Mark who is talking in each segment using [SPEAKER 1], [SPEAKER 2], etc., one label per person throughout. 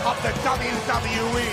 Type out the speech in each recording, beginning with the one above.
[SPEAKER 1] of the WWE.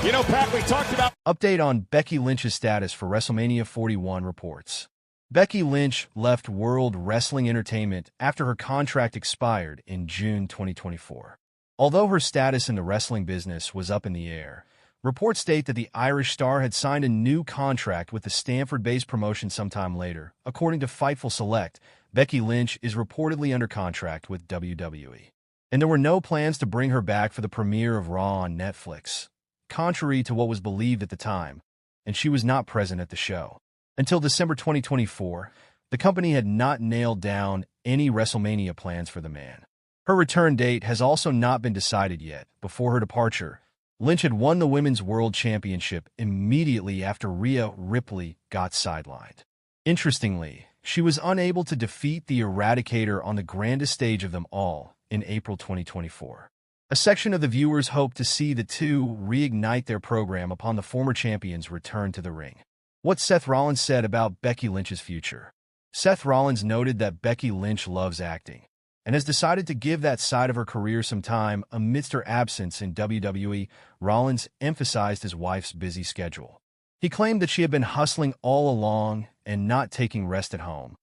[SPEAKER 2] You know, Pat, we talked about...
[SPEAKER 3] Update on Becky Lynch's status for WrestleMania 41 reports. Becky Lynch left World Wrestling Entertainment after her contract expired in June 2024. Although her status in the wrestling business was up in the air, reports state that the Irish star had signed a new contract with the Stamford-based promotion sometime later. According to Fightful Select, Becky Lynch is reportedly under contract with WWE, and there were no plans to bring her back for the premiere of Raw on Netflix, contrary to what was believed at the time, and she was not present at the show. Until December 2024, the company had not nailed down any WrestleMania plans for the man. Her return date has also not been decided yet. Before her departure, Lynch had won the Women's World Championship immediately after Rhea Ripley got sidelined. Interestingly, she was unable to defeat the Eradicator on the grandest stage of them all in April 2024. A section of the viewers hoped to see the two reignite their program upon the former champions return to the ring. What Seth Rollins said about Becky Lynch's future. Seth Rollins noted that Becky Lynch loves acting and has decided to give that side of her career some time amidst her absence in WWE. Rollins emphasized his wife's busy schedule. He claimed that she had been hustling all along and not taking rest at home,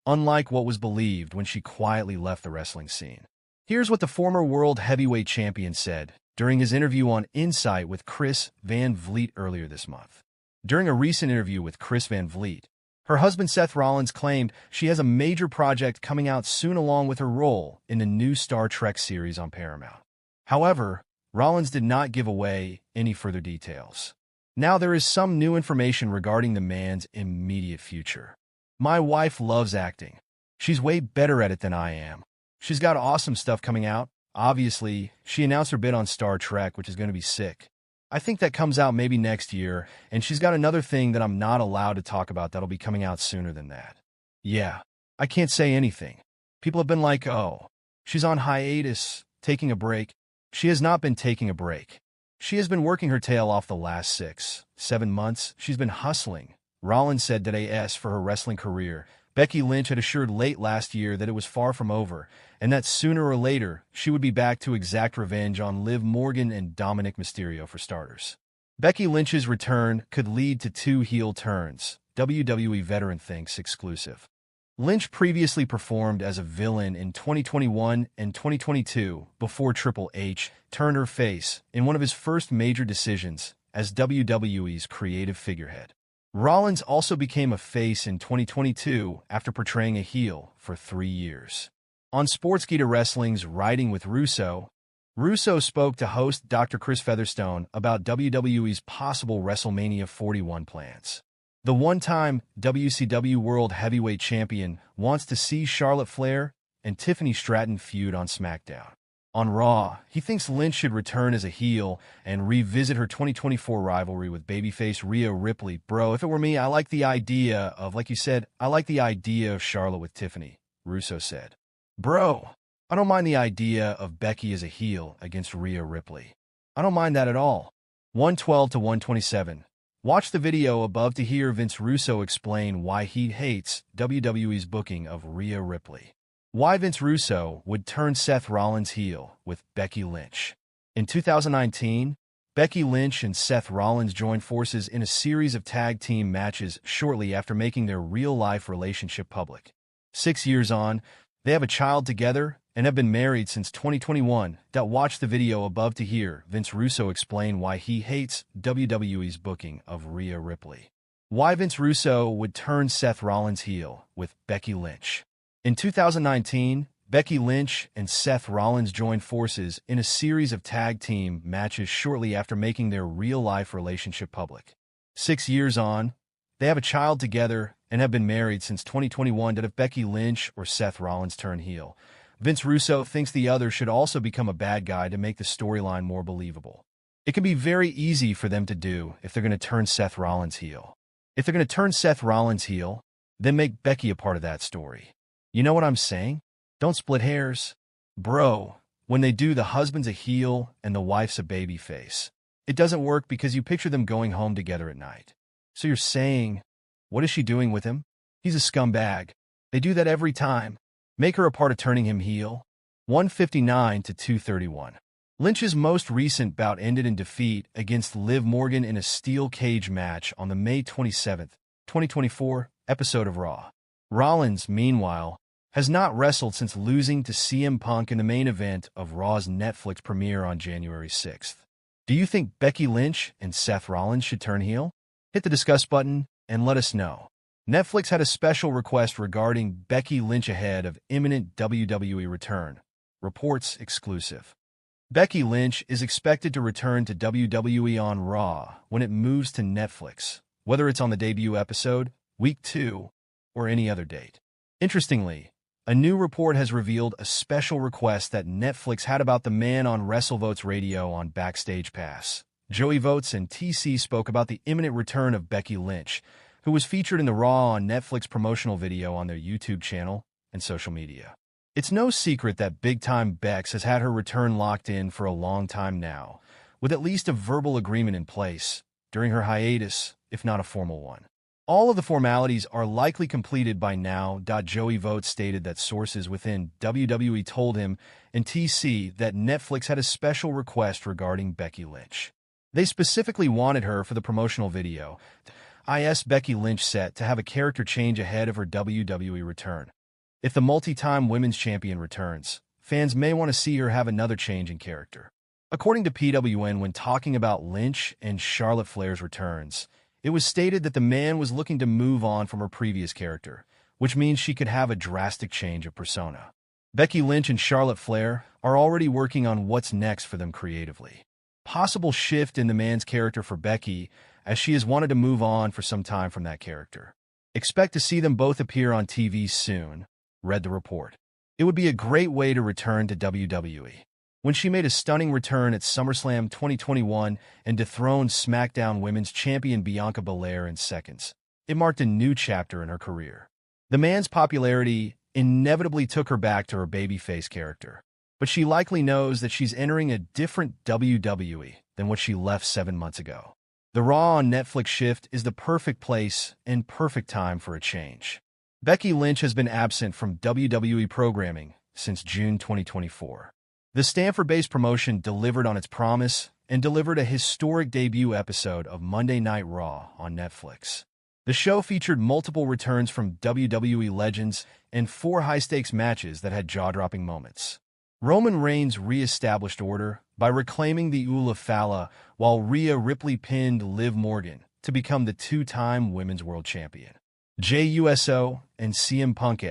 [SPEAKER 3] unlike what was believed when she quietly left the wrestling scene. Here's what the former World Heavyweight Champion said during his interview on Insight with Chris Van Vliet earlier this month. During a recent interview with Chris Van Vliet, her husband Seth Rollins claimed she has a major project coming out soon along with her role in the new Star Trek series on Paramount. However, Rollins did not give away any further details. Now there is some new information regarding the man's immediate future. My wife loves acting. She's way better at it than I am. She's got awesome stuff coming out. Obviously, she announced her bid on Star Trek, which is going to be sick. I think that comes out maybe next year, and she's got another thing that I'm not allowed to talk about that'll be coming out sooner than that. Yeah, I can't say anything. People have been like, oh, she's on hiatus, taking a break. She has not been taking a break. She has been working her tail off the last 6-7 months. She's been hustling. Rollins said today as for her wrestling career, Becky Lynch had assured late last year that it was far from over, and that sooner or later she would be back to exact revenge on Liv Morgan and Dominic Mysterio for starters. Becky Lynch's return could lead to 2 heel turns, WWE veteran thinks exclusive. Lynch previously performed as a villain in 2021 and 2022 before Triple H turned her face in one of his first major decisions as WWE's creative figurehead. Rollins also became a face in 2022 after portraying a heel for 3 years. On Sportskeeda Wrestling's Riding with Russo, Russo spoke to host Dr. Chris Featherstone about WWE's possible WrestleMania 41 plans. The one-time WCW World Heavyweight Champion wants to see Charlotte Flair and Tiffany Stratton feud on SmackDown. On Raw, he thinks Lynch should return as a heel and revisit her 2024 rivalry with babyface Rhea Ripley. Bro, if it were me, I like the idea of, like you said, I like the idea of Charlotte with Tiffany, Russo said. Bro, I don't mind the idea of Becky as a heel against Rhea Ripley. I don't mind that at all. 112 to 127. Watch the video above to hear Vince Russo explain why he hates WWE's booking of Rhea Ripley. Why Vince Russo would turn Seth Rollins heel with Becky Lynch. In 2019, Becky Lynch and Seth Rollins joined forces in a series of tag team matches shortly after making their real-life relationship public. 6 years on, they have a child together and have been married since 2021. Watch the video above to hear Vince Russo explain why he hates WWE's booking of Rhea Ripley. Why Vince Russo would turn Seth Rollins heel with Becky Lynch. In 2019, Becky Lynch and Seth Rollins joined forces in a series of tag team matches shortly after making their real-life relationship public. 6 years on, they have a child together and have been married since 2021. If Becky Lynch or Seth Rollins turn heel, Vince Russo thinks the other should also become a bad guy to make the storyline more believable. It can be very easy for them to do if they're going to turn Seth Rollins heel. If they're going to turn Seth Rollins heel, then make Becky a part of that story. You know what I'm saying? Don't split hairs. Bro, when they do the husband's a heel and the wife's a baby face, it doesn't work because you picture them going home together at night. So you're saying, what is she doing with him? He's a scumbag. They do that every time. Make her a part of turning him heel. 159 to 231. Lynch's most recent bout ended in defeat against Liv Morgan in a steel cage match on the May 27, 2024 episode of Raw. Rollins, meanwhile, has not wrestled since losing to CM Punk in the main event of Raw's Netflix premiere on January 6th. Do you think Becky Lynch and Seth Rollins should turn heel? Hit the discuss button and let us know. Netflix had a special request regarding Becky Lynch ahead of imminent WWE return. Reports exclusive. Becky Lynch is expected to return to WWE on Raw when it moves to Netflix, whether it's on the debut episode, Week 2, or any other date. Interestingly, a new report has revealed a special request that Netflix had about the man on WrestleVotes Radio on Backstage Pass. Joey Votes and TC spoke about the imminent return of Becky Lynch, who was featured in the Raw on Netflix promotional video on their YouTube channel and social media. It's no secret that Big Time Bex has had her return locked in for a long time now, with at least a verbal agreement in place during her hiatus, if not a formal one. All of the formalities are likely completed by now. Joey Votes stated that sources within WWE told him and TC that Netflix had a special request regarding Becky Lynch. They specifically wanted her for the promotional video. Becky Lynch set to have a character change ahead of her WWE return. If the multi-time women's champion returns, fans may want to see her have another change in character. According to PWN, when talking about Lynch and Charlotte Flair's returns, it was stated that the man was looking to move on from her previous character, which means she could have a drastic change of persona. Becky Lynch and Charlotte Flair are already working on what's next for them creatively. Possible shift in the man's character for Becky, as she has wanted to move on for some time from that character. Expect to see them both appear on TV soon, read the report. It would be a great way to return to WWE. When she made a stunning return at SummerSlam 2021 and dethroned SmackDown Women's Champion Bianca Belair in seconds, it marked a new chapter in her career. The man's popularity inevitably took her back to her babyface character, but she likely knows that she's entering a different WWE than what she left 7 months ago. The Raw on Netflix shift is the perfect place and perfect time for a change. Becky Lynch has been absent from WWE programming since June 2024. The Stanford-based promotion delivered on its promise and delivered a historic debut episode of Monday Night Raw on Netflix. The show featured multiple returns from WWE legends and 4 high-stakes matches that had jaw-dropping moments. Roman Reigns re-established order by reclaiming the Ula Fala, while Rhea Ripley pinned Liv Morgan to become the 2-time Women's World Champion. Jey Uso and CM Punk